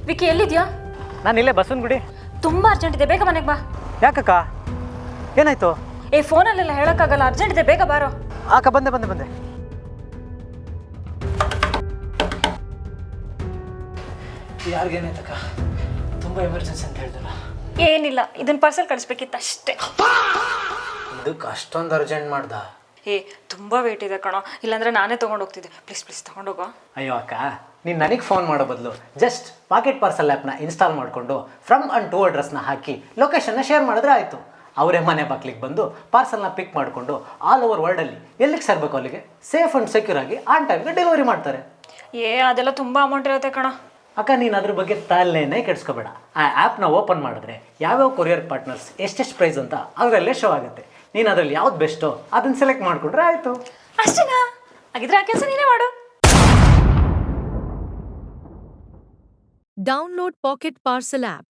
Wiki ಎಲ್ಲಿದ್ಯಾ? ನಾನು ಇಲ್ಲೇ ಬಸವನಗುಡಿ. ತುಂಬಾ ಅರ್ಜೆಂಟ್ ಇದೆ, ಬೇಗ ಮನೆಗೆ ಬಾ. ಯಾಕಕ್ಕ, ಏನಾಯ್ತು? ಫೋನಲ್ಲೆಲ್ಲ ಹೇಳಕ್ಕಾಗಲ್ಲ, ಅರ್ಜೆಂಟ್ ಇದೆ, ಬೇಗ ಬಾರೋ. ಅಕ್ಕ ಬಂದೆ ಬಂದೆ ಬಂದೆ. ಯಾರಿಗೇನಾಯ್ತಕ್ಕ? ತುಂಬ ಎಮರ್ಜೆನ್ಸಿ ಅಂತ ಹೇಳಿದ್ರಲ್ಲ. ಏನಿಲ್ಲ, ಇದನ್ನ ಪಾರ್ಸಲ್ ಕಳಿಸ್ಬೇಕಿತ್ತು ಅಷ್ಟೇ. ಇದಕ್ಕೆ ಅಷ್ಟೊಂದು ಅರ್ಜೆಂಟ್ ಮಾಡ್ದ? ತುಂಬಾ ವೇಟ್ ಇದೆ ಕಣೋ, ಇಲ್ಲಾಂದ್ರೆ ನಾನೇ ತೊಗೊಂಡು ಹೋಗ್ತಿದ್ದೆ. ಪ್ಲೀಸ್ ಪ್ಲೀಸ್ ತಗೊಂಡೋಗೋ. ಅಯ್ಯೋ ಅಕ್ಕ, ನೀನು ನನಗೆ ಫೋನ್ ಮಾಡೋ ಬದಲು ಜಸ್ಟ್ ಪಾಕೆಟ್ ಪಾರ್ಸಲ್ ಆ್ಯಪ್ನ ಇನ್ಸ್ಟಾಲ್ ಮಾಡಿಕೊಂಡು ಫ್ರಮ್ ಆ್ಯಂಡ್ ಟು ಅಡ್ರೆಸ್ನ ಹಾಕಿ ಲೊಕೇಶನ್ನ ಶೇರ್ ಮಾಡಿದ್ರೆ ಆಯಿತು. ಅವರೇ ಮನೆ ಬಾಕ್ಲಿಗೆ ಬಂದು ಪಾರ್ಸಲ್ನ ಪಿಕ್ ಮಾಡಿಕೊಂಡು ಆಲ್ ಓವರ್ ವರ್ಲ್ಡಲ್ಲಿ ಎಲ್ಲಿಗೆ ಸೇರಬೇಕು ಅಲ್ಲಿಗೆ ಸೇಫ್ ಆ್ಯಂಡ್ ಸೆಕ್ಯೂರ್ ಆಗಿ ಆನ್ ಟೈಮ್ಗೆ ಡೆಲಿವರಿ ಮಾಡ್ತಾರೆ. ಅದೆಲ್ಲ ತುಂಬ ಅಮೌಂಟ್ ಇರುತ್ತೆ ಕಣೋ. ಅಕ್ಕ, ನೀನು ಅದ್ರ ಬಗ್ಗೆ ತಲೆನೇ ಕೆಡಿಸ್ಕೋಬೇಡ. ಆ ಆ್ಯಪ್ನ ಓಪನ್ ಮಾಡಿದ್ರೆ ಯಾವ್ಯಾವ ಕೊರಿಯರ್ ಪಾರ್ಟ್ನರ್ಸ್ ಎಷ್ಟೆಷ್ಟು ಪ್ರೈಸ್ ಅಂತ ಅದರಲ್ಲೇ ಶೋ ಆಗುತ್ತೆ. ನೀನು ಅದರಲ್ಲಿ ಯಾವ್ದು ಬೆಸ್ಟೋ ಅದನ್ನು ಸೆಲೆಕ್ಟ್ ಮಾಡಿಕೊಂಡ್ರೆ ಆಯಿತು. ಅಷ್ಟೇನಾ? ಹಾಗಿದ್ರೆ ಆ ಕೆಲಸ ನೀನೇ ಮಾಡು. Download Pocket Parcel app.